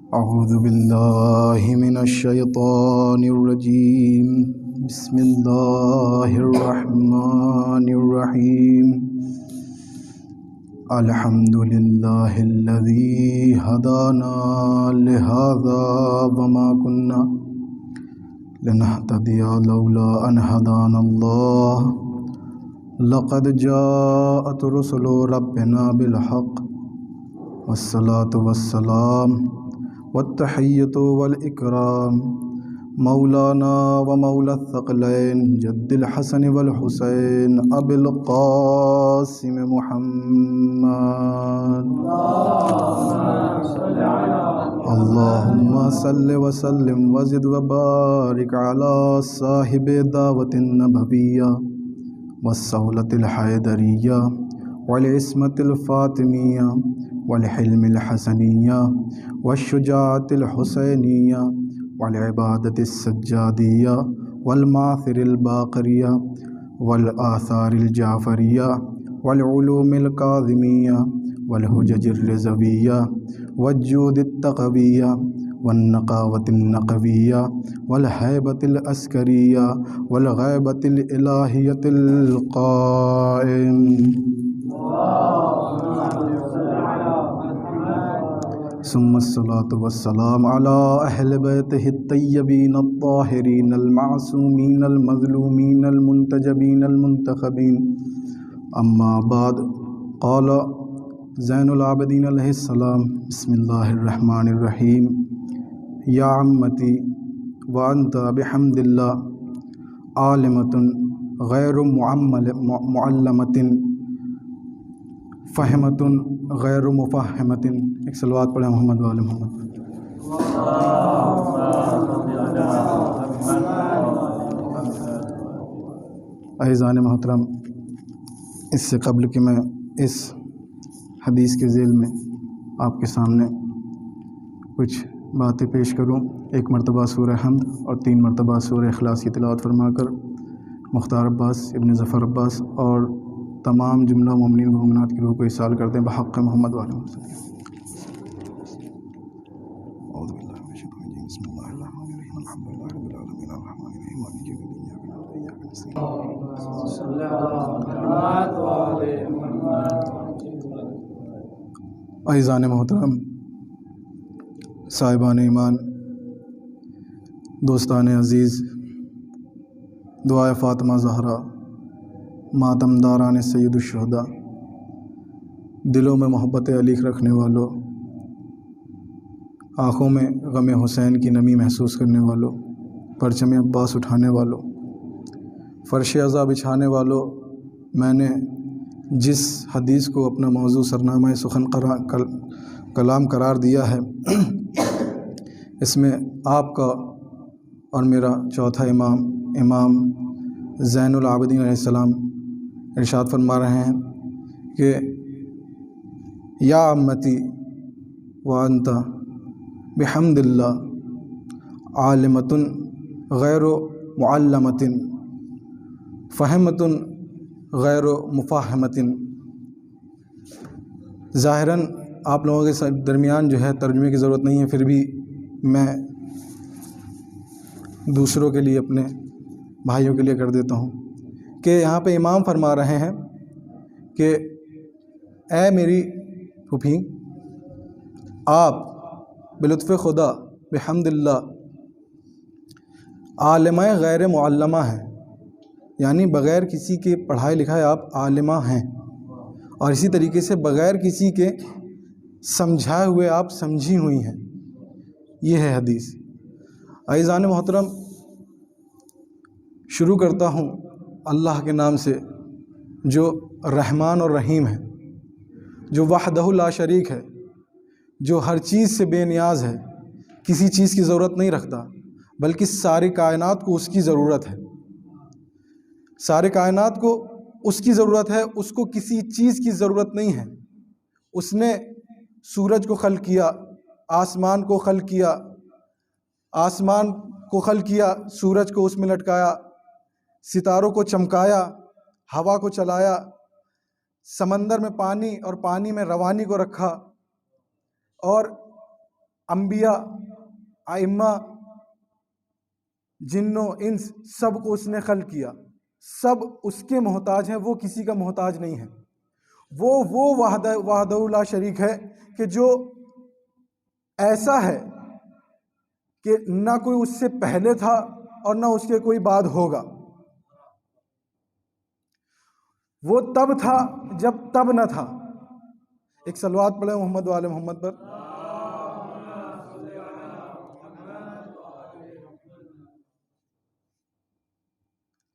أعوذ بالله من الشيطان الرجيم. بسم الله الرحمن الرحيم. الحمد لله الذي هدانا لهذا وما كنا لنهتدي لولا أن هدانا الله لقد جاءت رسل ربنا بالحق والصلاة والسلام والتحية والإكرام مولانا ومولى الثقلين جد الحسن والحسين أبي القاسم محمد. اللهم صل وسلم وزد وبارك على صاحب دعوة النبوية والصولة الحيدرية والعصمة الفاطمية والحلم الحسنية والشجاعة الحسينية والعبادة السجادية والماثر الباقرية والآثار الجعفرية والعلوم الكاظمية والحجج الرضوية والجود التقوية والنقاوة النقوية والهيبة العسكرية والغيبة الإلهية القائم. ثم الصلاة والسلام على أهل بيته الطيبين الطاهرين المعصومين المظلومين المنتجبين المنتخبين. أما بعد، قال زين العابدين علیہ السلام: بسم اللہ الرحمن الرحیم. یا عمتی وانت بحمد اللہ عالمۃ غیر معلمۃ فہمۃ غیر مفہمۃ. ایک صلوات پڑھیں محمد وآل محمد. اعزان محترم، اس سے قبل کہ میں اس حدیث کے ذیل میں آپ کے سامنے کچھ باتیں پیش کروں، ایک مرتبہ سورہ حمد اور 3 مرتبہ سورہ اخلاص کی تلاوت فرما کر مختار عباس ابن ظفر عباس اور تمام جملہ مومنین و مومنات کی روح کو اصال کرتے ہیں بحق محمد وآلہ وسلم. اعزان محترم، صاحبان ایمان، دوستان عزیز، دعائے فاطمہ زہرا، ماتم داران سید الشہداء، دلوں میں محبت علی رکھنے والوں، آنکھوں میں غم حسین کی نمی محسوس کرنے والوں، پرچم عباس اٹھانے والوں، فرش عزا بچھانے والوں، میں نے جس حدیث کو اپنا موضوع سرنامہ سخن کلام قرار دیا ہے، اس میں آپ کا اور میرا چوتھا امام زین العابدین علیہ السلام ارشاد فرما رہے ہیں کہ یا امتی وانت بحمد اللہ عالمۃ غیر معلمۃ فہمۃ غیر مفاہمۃ. ظاہراً آپ لوگوں کے درمیان جو ہے ترجمے کی ضرورت نہیں ہے، پھر بھی میں دوسروں کے لیے، اپنے بھائیوں کے لیے کر دیتا ہوں کہ یہاں پہ امام فرما رہے ہیں کہ اے میری پھوپھی، آپ بلطف خدا بحمد اللہ عالمہ غیر معلمہ ہیں، یعنی بغیر کسی کے پڑھائے لکھائے آپ عالمہ ہیں، اور اسی طریقے سے بغیر کسی کے سمجھائے ہوئے آپ سمجھی ہوئی ہیں. یہ ہے حدیث. اعزان محترم، شروع کرتا ہوں اللہ کے نام سے جو رحمان اور رحیم ہے، جو وحدہ لا شریک ہے، جو ہر چیز سے بے نیاز ہے، کسی چیز کی ضرورت نہیں رکھتا، بلکہ ساری کائنات کو اس کی ضرورت ہے. سارے کائنات کو اس کی ضرورت ہے، اس کو کسی چیز کی ضرورت نہیں ہے. اس نے سورج کو خلق کیا، آسمان کو خلق کیا، آسمان کو خلق کیا، سورج کو اس میں لٹکایا، ستاروں کو چمکایا، ہوا کو چلایا، سمندر میں پانی اور پانی میں روانی کو رکھا، اور انبیاء، ائمہ، جنوں انس سب کو اس نے خلق کیا، سب اس کے محتاج ہیں، وہ کسی کا محتاج نہیں ہے۔ وہ وحدہ لا شریک ہے کہ جو ایسا ہے کہ نہ کوئی اس سے پہلے تھا اور نہ اس کے کوئی بعد ہوگا۔ وہ تب تھا جب تب نہ تھا۔ ایک صلوات پڑھیں محمد و آل محمد پر۔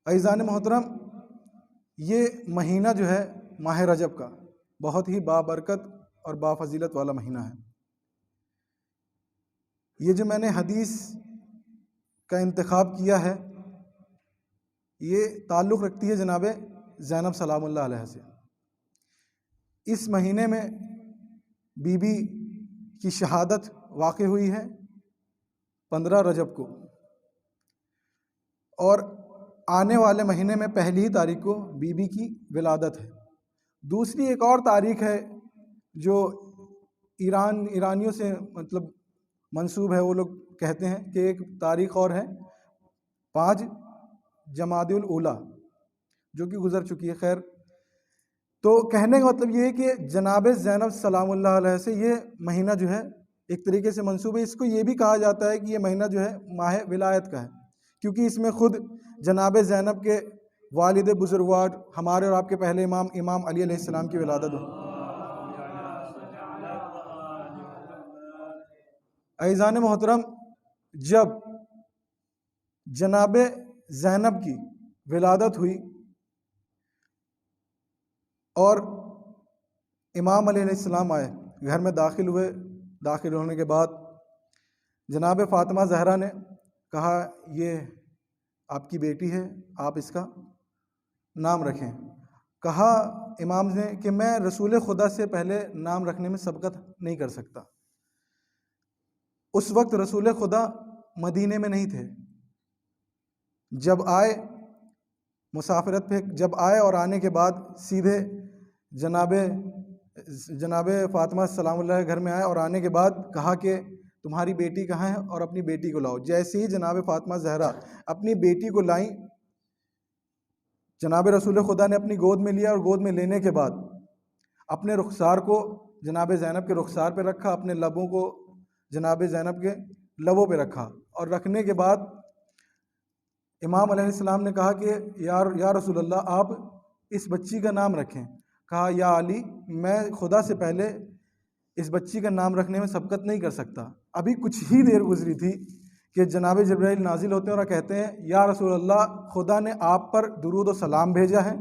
عزیزان محترم، یہ مہینہ جو ہے ماہ رجب کا بہت ہی بابرکت اور بافضیلت والا مہینہ ہے۔ یہ جو میں نے حدیث کا انتخاب کیا ہے یہ تعلق رکھتی ہے جناب زینب سلام اللہ علیہ سے۔ اس مہینے میں بی بی کی شہادت واقع ہوئی ہے 15 رجب کو، اور آنے والے مہینے میں پہلی ہی تاریخ کو بی بی کی ولادت ہے۔ دوسری ایک اور تاریخ ہے جو ایرانیوں سے مطلب منسوب ہے، وہ لوگ کہتے ہیں کہ ایک تاریخ اور ہے 5 جمادی الاولیٰ جو کہ گزر چکی ہے۔ خیر، تو کہنے کا مطلب یہ ہے کہ جناب زینب سلام اللہ علیہ سے یہ مہینہ جو ہے ایک طریقے سے منسوب ہے۔ اس کو یہ بھی کہا جاتا ہے کہ یہ مہینہ جو ہے ماہ ولایت کا ہے، کیونکہ اس میں خود جناب زینب کے والد بزرگوار ہمارے اور آپ کے پہلے امام علی علیہ السلام کی ولادت ہو۔ عزیزان محترم، جب جناب زینب کی ولادت ہوئی اور امام علیہ السلام آئے، گھر میں داخل ہوئے، داخل ہونے کے بعد جناب فاطمہ زہرا نے کہا یہ آپ کی بیٹی ہے، آپ اس کا نام رکھیں۔ کہا امام نے کہ میں رسول خدا سے پہلے نام رکھنے میں سبقت نہیں کر سکتا۔ اس وقت رسول خدا مدینے میں نہیں تھے، جب آئے مسافرت پہ، جب آئے اور آنے کے بعد سیدھے جناب فاطمہ سلام اللہ کے گھر میں آئے، اور آنے کے بعد کہا کہ تمہاری بیٹی کہاں ہے اور اپنی بیٹی کو لاؤ۔ جیسے ہی جناب فاطمہ زہرا اپنی بیٹی کو لائیں، جناب رسول خدا نے اپنی گود میں لیا، اور گود میں لینے کے بعد اپنے رخسار کو جناب زینب کے رخسار پہ رکھا، اپنے لبوں کو جناب زینب کے لبوں پہ رکھا، اور رکھنے کے بعد امام علیہ السلام نے کہا کہ یا رسول اللہ آپ اس بچی کا نام رکھیں۔ کہا یا علی، میں خدا سے پہلے اس بچی کا نام رکھنے میں سبقت نہیں کر سکتا۔ ابھی کچھ ہی دیر گزری تھی کہ جناب جبرائیل نازل ہوتے ہیں اور کہتے ہیں یا رسول اللہ خدا نے آپ پر درود و سلام بھیجا ہے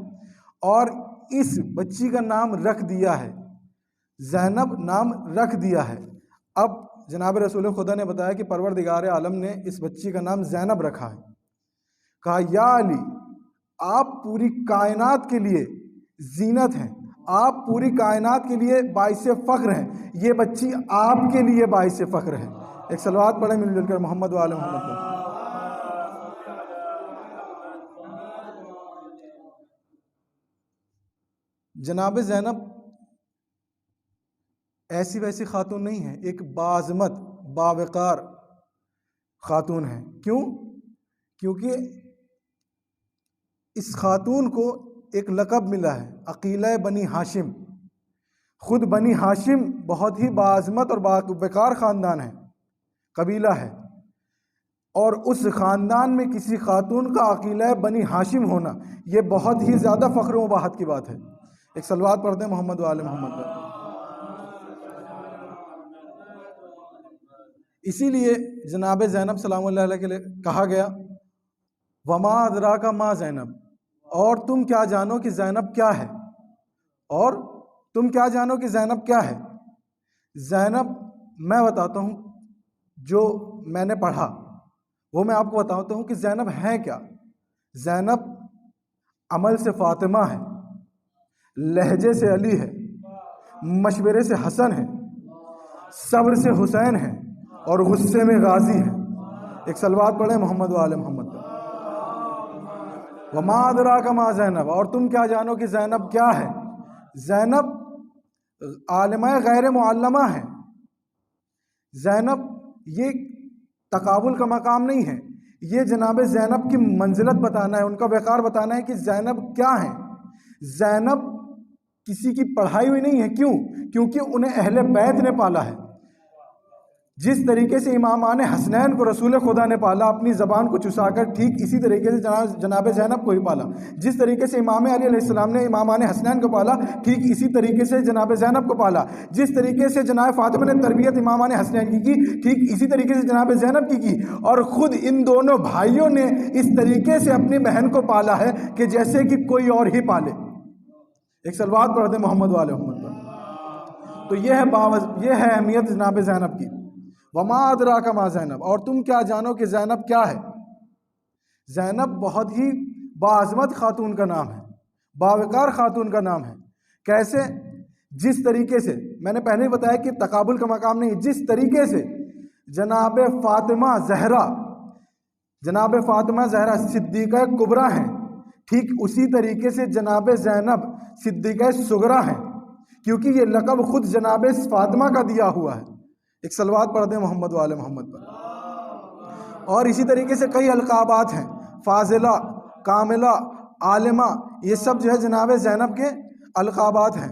اور اس بچی کا نام رکھ دیا ہے، زینب نام رکھ دیا ہے۔ اب جناب رسول خدا نے بتایا کہ پروردگار عالم نے اس بچی کا نام زینب رکھا ہے۔ کہا یا علی، آپ پوری کائنات کے لیے زینت ہیں، آپ پوری کائنات کے لیے باعث فخر ہیں، یہ بچی آپ کے لیے باعث فخر ہے۔ ایک صلوات پڑھیں مل جل کر محمد و آل محمد پر۔ جناب زینب ایسی ویسی خاتون نہیں ہے، ایک باعظمت باوقار خاتون ہے۔ کیونکہ اس خاتون کو ایک لقب ملا ہے عقیلہ بنی ہاشم۔ خود بنی ہاشم بہت ہی باعظمت اور باوقار خاندان ہے، قبیلہ ہے، اور اس خاندان میں کسی خاتون کا عقیلہ بنی ہاشم ہونا یہ بہت ہی زیادہ فخر و مباحت کی بات ہے۔ ایک صلوات پڑھتے ہیں محمد و آل محمد پر۔ اسی لیے جناب زینب سلام اللہ علیہ کے لیے کہا گیا وما ادراک ما زینب، اور تم کیا جانو کہ زینب کیا ہے، اور تم کیا جانو کہ زینب کیا ہے۔ زینب میں بتاتا ہوں جو میں نے پڑھا وہ میں آپ کو بتاتا ہوں کہ زینب ہے کیا۔ زینب عمل سے فاطمہ ہے، لہجے سے علی ہے، مشورے سے حسن ہے، صبر سے حسین ہے، اور غصے میں غازی ہے۔ ایک صلوات پڑھیں محمد و آل محمد پر۔ وما ادراک ما زینب، اور تم کیا جانو کہ زینب کیا ہے۔ زینب عالمہ غیر معلمہ ہے، زینب یہ تقابل کا مقام نہیں ہے، یہ جناب زینب کی منزلت بتانا ہے، ان کا وقار بتانا ہے کہ زینب کیا ہے۔ زینب کسی کی پڑھائی ہوئی نہیں ہے، کیوں؟ کیونکہ انہیں اہل بیت نے پالا ہے۔ جس طریقے سے امامان حسنین کو رسول خدا نے پالا اپنی زبان کو چسا کر، ٹھیک اسی طریقے سے جناب زینب کو ہی پالا۔ جس طریقے سے امام علی علیہ السلام نے امامان حسنین کو پالا، ٹھیک اسی طریقے سے جناب زینب کو پالا۔ جس طریقے سے جناب فاطمہ نے تربیت امامان حسنین کی، ٹھیک اسی طریقے سے جناب زینب کی، اور خود ان دونوں بھائیوں نے اس طریقے سے اپنی بہن کو پالا ہے کہ جیسے کہ کوئی اور ہی پالے۔ ایک صلوات پڑھ دیں محمد والے محمد پر۔ تو یہ ہے اہمیت جناب زینب کی۔ وما ادراک ما زینب، اور تم کیا جانو کہ زینب کیا ہے۔ زینب بہت ہی باعظمت خاتون کا نام ہے، باوقار خاتون کا نام ہے۔ کیسے؟ جس طریقے سے میں نے پہلے ہی بتایا کہ تقابل کا مقام نہیں، جس طریقے سے جناب فاطمہ زہرا صدیقہ کبریٰ ہیں، ٹھیک اسی طریقے سے جناب زینب صدیقہ صغریٰ ہیں، کیونکہ یہ لقب خود جناب فاطمہ کا دیا ہوا ہے۔ ایک صلوات پڑھ دیں محمد والے محمد پر۔ اور اسی طریقے سے کئی القابات ہیں، فاضلہ، کاملہ، عالمہ، یہ سب جو ہے جناب زینب کے القابات ہیں۔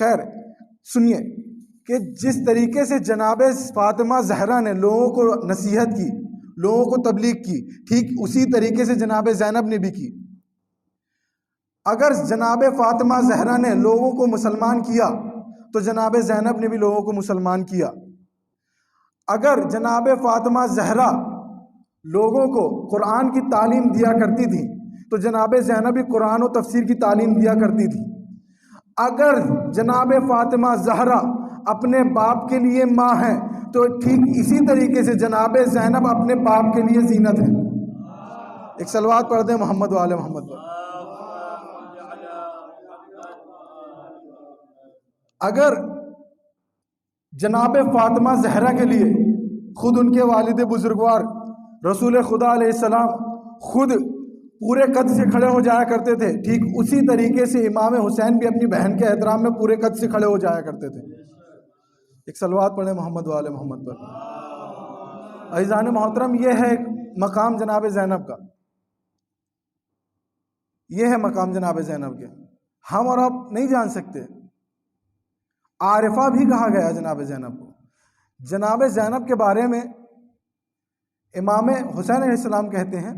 خیر سنیے کہ جس طریقے سے جناب فاطمہ زہرا نے لوگوں کو نصیحت کی، لوگوں کو تبلیغ کی، ٹھیک اسی طریقے سے جناب زینب نے بھی کی۔ اگر جناب فاطمہ زہرا نے لوگوں کو مسلمان کیا تو جناب زینب نے بھی لوگوں کو مسلمان کیا۔ اگر جناب فاطمہ زہرا لوگوں کو قرآن کی تعلیم دیا کرتی تھی تو جناب زینب بھی قرآن و تفسیر کی تعلیم دیا کرتی تھی۔ اگر جناب فاطمہ زہرا اپنے باپ کے لیے ماں ہیں تو ٹھیک اسی طریقے سے جناب زینب اپنے باپ کے لیے زینت ہے۔ ایک صلوات پڑھ دیں محمد والے محمد پر۔ اگر جناب فاطمہ زہرا کے لیے خود ان کے والد بزرگوار رسول خدا علیہ السلام خود پورے قد سے کھڑے ہو جایا کرتے تھے، ٹھیک اسی طریقے سے امام حسین بھی اپنی بہن کے احترام میں پورے قد سے کھڑے ہو جایا کرتے تھے۔ ایک صلوات پڑھیں محمد والے محمد پر۔ عزیزان محترم، یہ ہے مقام جناب زینب کا، یہ ہے مقام جناب زینب کے۔ ہم اور آپ نہیں جان سکتے۔ عارفہ بھی کہا گیا جناب زینب کو۔ جناب زینب کے بارے میں امام حسین علیہ السلام کہتے ہیں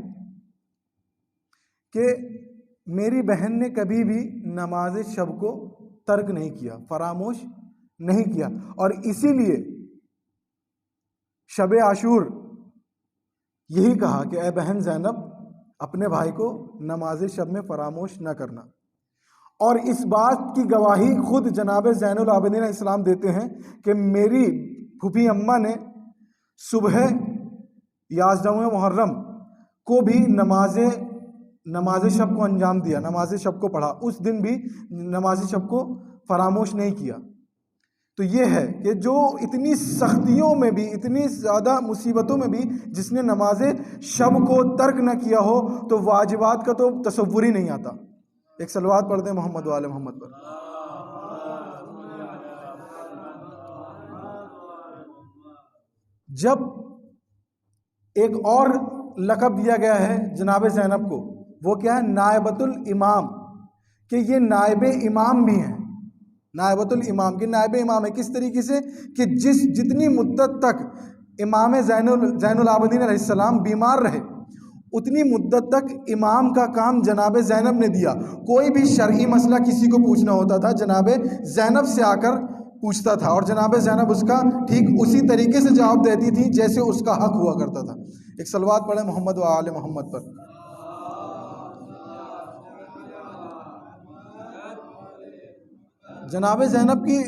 کہ میری بہن نے کبھی بھی نماز شب کو ترک نہیں کیا، فراموش نہیں کیا، اور اسی لیے شب عاشور یہی کہا کہ اے بہن زینب اپنے بھائی کو نماز شب میں فراموش نہ کرنا۔ اور اس بات کی گواہی خود جناب زین العابدین علیہ السلام دیتے ہیں کہ میری پھوپھی اماں نے صبح 11 محرم کو بھی نماز شب کو انجام دیا، نماز شب کو پڑھا، اس دن بھی نماز شب کو فراموش نہیں کیا۔ تو یہ ہے کہ جو اتنی سختیوں میں بھی، اتنی زیادہ مصیبتوں میں بھی جس نے نماز شب کو ترک نہ کیا ہو تو واجبات کا تو تصور ہی نہیں آتا۔ ایک صلوات پڑھ دیں محمد والے محمد پر۔ جب ایک اور لقب دیا گیا ہے جناب زینب کو، وہ کیا ہے؟ نائبۃ الامام، کہ یہ نائب امام بھی ہیں۔ نائبۃ الامام، کہ نائب امام ہے کس طریقے سے کہ جتنی مدت تک امام زین العابدین علیہ السلام بیمار رہے اتنی مدت تک امام کا کام جناب زینب نے دیا۔ کوئی بھی شرعی مسئلہ کسی کو پوچھنا ہوتا تھا جناب زینب سے آ کر پوچھتا تھا، اور جناب زینب اس کا ٹھیک اسی طریقے سے جواب دیتی تھی جیسے اس کا حق ہوا کرتا تھا۔ ایک صلوات پڑھیں محمد و آل محمد پر۔ جناب زینب کی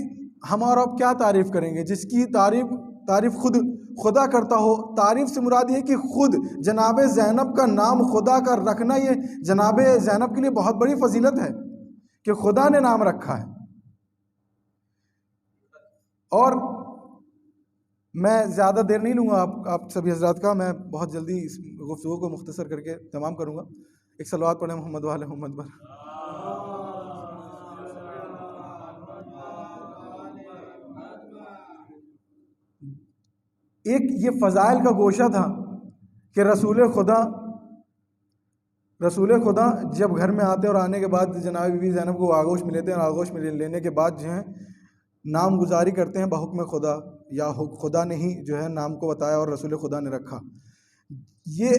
ہم اور اب کیا تعریف کریں گے، جس کی تعریف خود خدا کرتا ہو۔ تعریف سے مراد یہ کہ خود جناب زینب کا نام خدا کا رکھنا، یہ جناب زینب کے لیے بہت بڑی فضیلت ہے کہ خدا نے نام رکھا ہے۔ اور میں زیادہ دیر نہیں لوں گا آپ سبھی حضرات کا، میں بہت جلدی اس گفتگو کو مختصر کر کے تمام کروں گا۔ ایک صلوات پڑھیں محمد و آل محمد پر۔ ایک یہ فضائل کا گوشہ تھا کہ رسول خدا جب گھر میں آتے اور آنے کے بعد جناب بی بی زینب کو آغوش میں لیتے ہیں، اور آغوش میں لینے کے بعد جو ہے نام گزاری کرتے ہیں بحکم خدا، یا خدا نے ہی جو ہے نام کو بتایا اور رسول خدا نے رکھا۔ یہ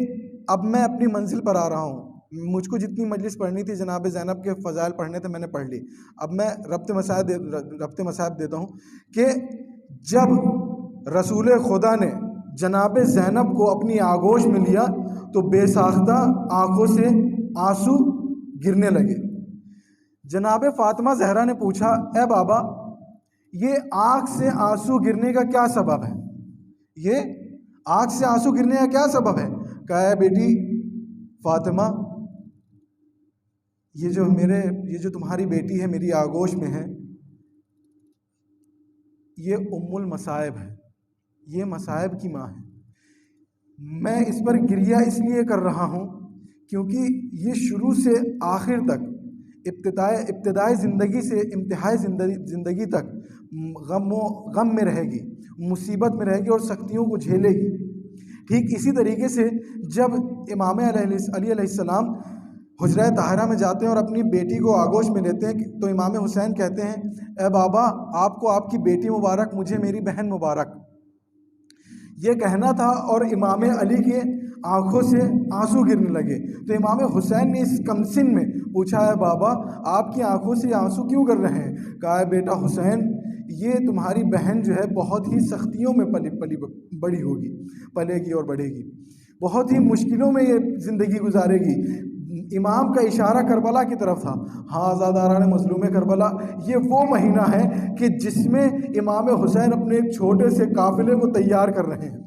اب میں اپنی منزل پر آ رہا ہوں، مجھ کو جتنی مجلس پڑھنی تھی جناب زینب کے فضائل پڑھنے تھے میں نے پڑھ لی، اب میں ربط مصاحب دیتا ہوں کہ جب رسول خدا نے جناب زینب کو اپنی آغوش میں لیا تو بے ساختہ آنکھوں سے آنسو گرنے لگے۔ جناب فاطمہ زہرا نے پوچھا، اے بابا یہ آنکھ سے آنسو گرنے کا کیا سبب ہے؟ یہ آنکھ سے آنسو گرنے کا کیا سبب ہے؟ کہا ہے بیٹی فاطمہ، یہ جو تمہاری بیٹی ہے میری آغوش میں ہے، یہ ام المصائب ہے، یہ مصائب کی ماں ہے۔ میں اس پر گریہ اس لیے کر رہا ہوں کیونکہ یہ شروع سے آخر تک، ابتدائی زندگی سے انتہائی زندگی تک غم میں رہے گی، مصیبت میں رہے گی اور سختیوں کو جھیلے گی۔ ٹھیک اسی طریقے سے جب امام علی علیہ السلام حجرہ طاہرہ میں جاتے ہیں اور اپنی بیٹی کو آغوش میں لیتے ہیں تو امام حسین کہتے ہیں، اے بابا آپ کو آپ کی بیٹی مبارک، مجھے میری بہن مبارک، یہ کہنا تھا، اور امام علی کے آنکھوں سے آنسو گرنے لگے۔ تو امام حسین نے اس کمسن میں پوچھا، ہے بابا آپ کی آنکھوں سے آنسو کیوں گر رہے ہیں؟ کہا ہے بیٹا حسین، یہ تمہاری بہن جو ہے بہت ہی سختیوں میں بڑی ہوگی، پلے گی اور بڑھے گی، بہت ہی مشکلوں میں یہ زندگی گزارے گی۔ امام کا اشارہ کربلا کی طرف تھا، ہاں داران مظلوم کربلا، یہ وہ مہینہ ہے کہ جس میں امام حسین اپنے ایک چھوٹے سے قافلے کو تیار کر رہے ہیں،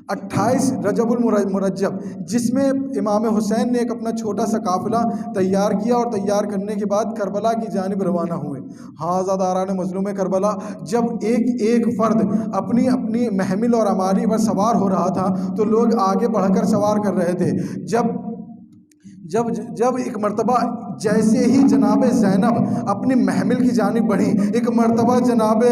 28 رجب المرجب، جس میں امام حسین نے ایک اپنا چھوٹا سا قافلہ تیار کیا اور تیار کرنے کے بعد کربلا کی جانب روانہ ہوئے۔ ہاں داران مظلوم کربلا، جب ایک فرد اپنی محمل اور اماری پر سوار ہو رہا تھا تو لوگ آگے بڑھ کر سوار کر رہے تھے۔ جب ایک مرتبہ جیسے ہی جناب زینب اپنی محمل کی جانب بڑھی، ایک مرتبہ جناب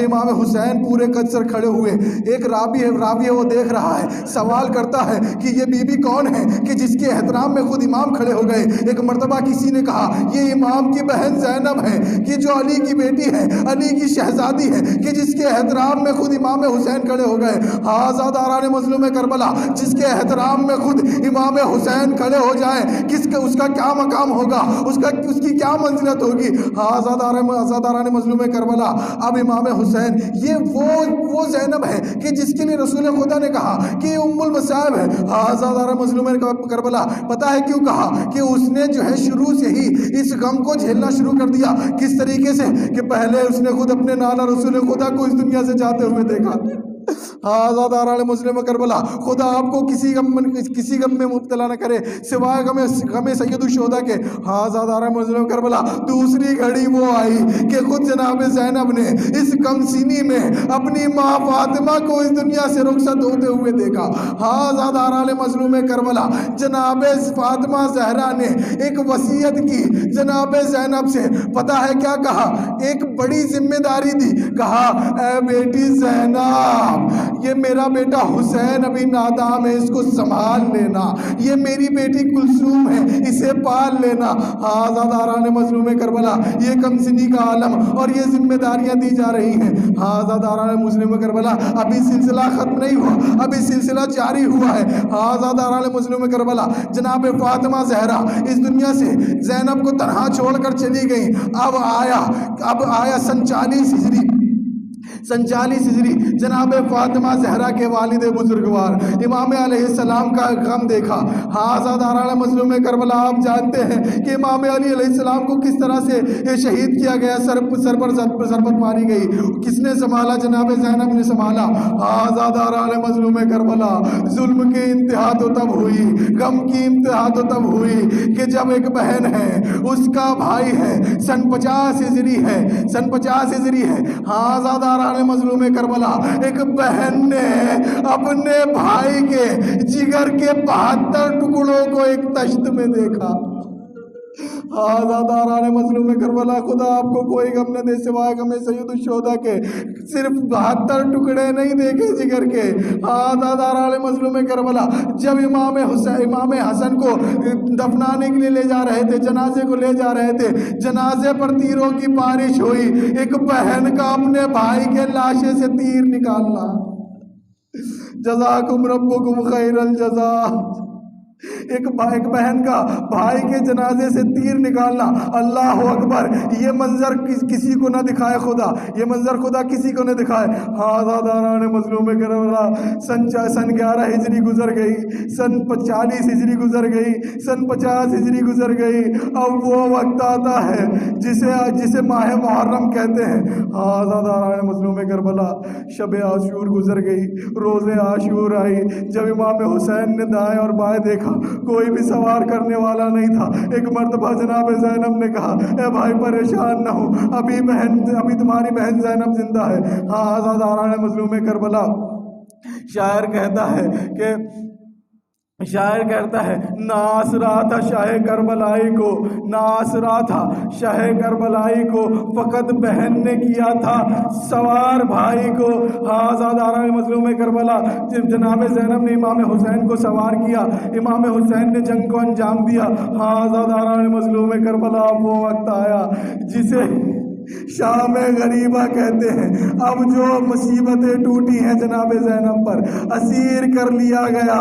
امام حسین پورے قد سر کھڑے ہوئے، ایک راوی ہے وہ دیکھ رہا ہے، سوال کرتا ہے کہ یہ بی بی کون ہے کہ جس کے احترام میں خود امام کھڑے ہو گئے۔ ایک مرتبہ کسی نے کہا یہ امام کی بہن زینب ہے کہ جو علی کی بیٹی ہے، علی کی شہزادی ہے کہ جس کے احترام میں خود امام حسین کھڑے ہو گئے۔ ہاں داران مظلوم کربلا، جس کے احترام میں خود امام حسین کھڑے ہو جائے، اس کا کیا مقام ہوگا، اس کی کیا منزلت ہوگی۔ آزاداران مظلوم کربلا، اب امام حسین یہ وہ زینب ہے کہ جس کے لیے رسول خدا نے کہا کہ یہ ام المصائب ہے۔ آزاداران مظلوم کربلا، پتہ ہے کیوں کہا؟ کہ اس نے جو ہے شروع سے ہی اس غم کو جھیلنا شروع کر دیا۔ کس طریقے سے؟ کہ پہلے اس نے خود اپنے نانا رسول خدا کو اس دنیا سے جاتے ہوئے دیکھا۔ آزاداران مظلوم کربلا، خدا آپ کو کسی غم میں مبتلا نہ کرے سوائے غم سید الشہداء کے۔ آزاداران مظلوم کربلا، دوسری گھڑی وہ آئی کہ خود جناب زینب نے اس کم سینی میں اپنی ماں فاطمہ کو اس دنیا سے رخصت ہوتے ہوئے دیکھا۔ آزاداران مظلوم کربلا، جناب فاطمہ زہرا نے ایک وصیت کی جناب زینب سے، پتہ ہے کیا کہا؟ ایک بڑی ذمہ داری دی، کہا اے بیٹی زینب، یہ میرا بیٹا حسین ابھی نادام ہے، اس کو سنبھال لینا، یہ میری بیٹی کلثوم ہے، اسے پال لینا۔ آزاداران مظلوم کربلا، یہ کم سنی کا عالم اور یہ ذمہ داریاں دی جا رہی ہیں۔ آزاداران مظلوم کربلا، ابھی سلسلہ ختم نہیں ہوا، ابھی سلسلہ جاری ہوا ہے۔ آزاداران مظلوم کربلا، جناب فاطمہ زہرا اس دنیا سے زینب کو تنہا چھوڑ کر چلی گئی۔ اب آیا سن 40 ہجری، جناب فاطمہ زہرا کے والد بزرگوار امام علیہ السلام کا غم دیکھا۔ آزاداران مظلوم کربلا، آپ جانتے ہیں کہ امام علی علیہ السلام کو کس طرح سے شہید کیا گیا، سر پر ضربت ماری گئی، کس نے سنبھالا؟ جناب زینب نے سنبھالا۔ آزاداران مظلوم کربلا، ظلم کی انتہا تو تب ہوئی، غم کی انتہا تو تب ہوئی کہ جب ایک بہن ہے، اس کا بھائی ہے، سن 50 ہجری ہے۔ آزاداران مظلوم کربلا، ایک بہن نے اپنے بھائی کے جگر کے 72 ٹکڑوں کو ایک تشت میں دیکھا۔ آزاداران مظلوم کربلا، خدا آپ کو کوئی غم نہ دے سوائے غم سید الشہداء کے، صرف 72 ٹکڑے نہیں دیکھے جگر کے۔ آزاداران مظلوم کربلا، جب امام حسن کو دفنانے کے لیے لے جا رہے تھے، جنازے کو لے جا رہے تھے، جنازے پر تیروں کی بارش ہوئی، ایک بہن کا اپنے بھائی کے لاشے سے تیر نکالنا، جزاکم ربکم خیر الجزاء، ایک بہن کا بھائی کے جنازے سے تیر نکالنا، اللہ اکبر، یہ منظر کسی کو نہ دکھائے خدا، یہ منظر خدا کسی کو نہ دکھائے۔ آزاداران مظلوم کربلا، سن 11 ہجری گزر گئی، سن 40 ہجری گزر گئی، سن 50 ہجری گزر گئی، اب وہ وقت آتا ہے جسے ماہ محرم کہتے ہیں۔ آزاداران مظلوم کربلا، شب عاشور گزر گئی، روز عاشور آئی، جب امام حسین نے دائیں اور بائیں دیکھا، کوئی بھی سوار کرنے والا نہیں تھا۔ ایک مرتبہ جناب زینب نے کہا، اے بھائی پریشان نہ ہو، ابھی تمہاری بہن زینب زندہ ہے۔ آزاداران مظلوم کربلا، شاعر کہتا ہے ناس رہا تھا شاہ کربلائی کو، ناس رہا تھا شاہ کربلائی کو، فقط بہن نے کیا تھا سوار بھائی کو۔ آزاداران مظلوم کربلا، جناب زینب نے امام حسین کو سوار کیا، امام حسین نے جنگ کو انجام دیا۔ آزاداران مظلوم کربلا، وہ وقت آیا جسے شام غریبہ کہتے ہیں۔ اب جو مصیبتیں ٹوٹی ہیں جناب زینب پر، اسیر کر لیا گیا،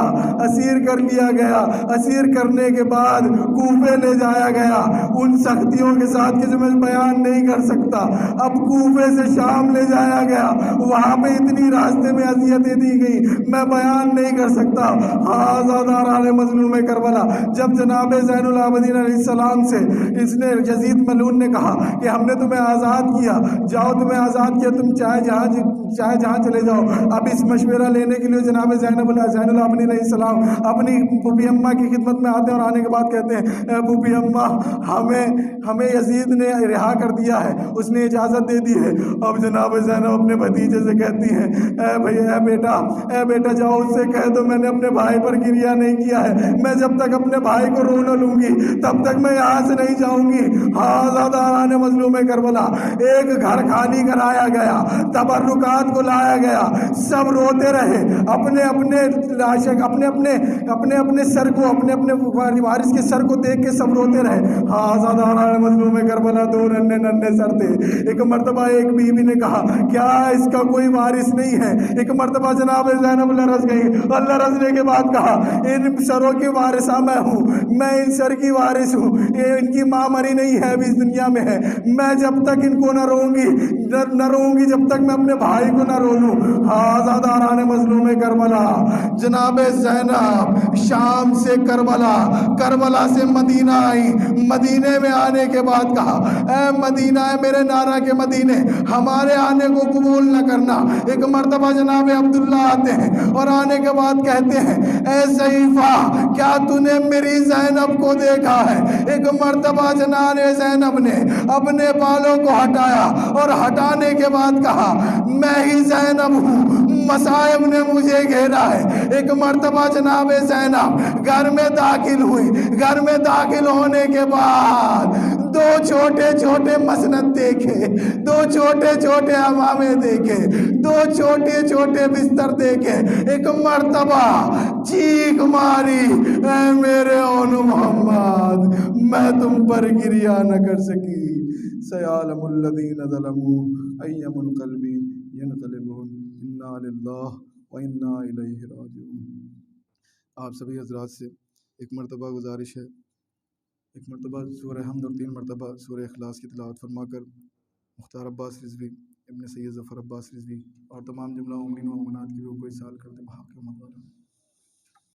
اسیر کرنے کے بعد کوفے لے جایا گیا، ان سختیوں کے ساتھ کہ جو میں بیان نہیں کر سکتا۔ اب کوفے سے شام لے جایا گیا، وہاں پہ اتنی راستے میں اذیتیں دی گئی، میں بیان نہیں کر سکتا۔ آزاداران مظلوم کربلا، جب جناب زین العابدین علیہ السلام سے اس نے یزید ملعون نے کہا کہ ہم نے تمہیں آزاد کیا، جاؤ تمہیں آزاد کیا، تم چاہے جہاں چلے جاؤ۔ اب اس مشورہ لینے کے لیے جناب زین العابدین علیہ السلام اپنی پھوپھی اماں کی خدمت میں آتے ہیں اور آنے کے بعد کہتے ہیں، اے پھوپھی اماں، ہمیں یزید نے رہا کر دیا ہے، اس نے اجازت دے دی ہے۔ اب جناب زینب اپنے بھتیجے سے کہتی ہیں، اے بیٹا جاؤ اس سے کہہ دو میں نے اپنے بھائی پر گریہ نہیں کیا ہے، میں جب تک اپنے بھائی کو رو نہ لوں گی تب تک میں یہاں سے نہیں جاؤں گی۔ آزاداران مظلوم کربلا، ایک گھر خالی کرایا گیا، تبرکات کو لایا گیا، سب روتے رہے، اپنے سر کو، اپنے وارث کے سر کو دیکھ کے سب روتے رہے۔ آزاداران مظلوم کربلا، 2 ننھے سر تھے۔ ایک مرتبہ ایک بیوی نے کہا، کیا اس کا کوئی وارث نہیں ہے؟ ایک مرتبہ جناب زینب لرز گئی، اور لرزنے کے بعد کہا، ان سروں کی وارثہ میں ہوں، میں ان سر کی وارث ہوں، یہ ان کی ماں مری نہیں ہے، ابھی اس دنیا میں ہے، میں جب تک ان کو نہ روؤں گی جب تک میں اپنے بھائی کو نہ رو لوں۔ آزاداران مظلوم کربلا، جناب زینب شام سے کربلا سے مدینہ آئی، مدینے میں آنے کے بعد کہا، اے مدینہ، اے میرے نانا کے مدینے، ہمارے آنے کو قبول نہ کرنا۔ ایک مرتبہ جناب عبداللہ آتے ہیں اور آنے کے بعد کہتے ہیں، اے ضعیفہ، کیا تو نے میری زینب کو دیکھا ہے؟ ایک مرتبہ جناب زینب نے اپنے بالوں کو ہٹایا اور ہٹانے کے بعد کہا، میں ہی زینب ہوں، مصائب نے مجھے گھیرا ہے۔ ایک مرتبہ جناب زینب گھر میں داخل ہوئی، گھر میں داخل ہونے کے بعد 2 چھوٹے مسند دیکھے، 2 چھوٹے امامے دیکھے، 2 چھوٹے بستر دیکھے۔ ایک مرتبہ چیخ ماری، اے میرے اون محمد، میں تم پر گریہ نہ کر سکی۔ سیعلم الذین ظلموا ای منقلب ینقلبون، انا للہ و انا الیہ راجعون۔ آپ سبھی حضرات سے ایک مرتبہ گزارش ہے، ایک مرتبہ سورہ حمد اور 3 مرتبہ سورہ اخلاص کی تلاوت فرما کر مختار عباس رضوی، ابن سید ظفر عباس رضوی اور تمام جملہ مومنین و مومنات کی روح کو اصال کر دے بحق محمد۔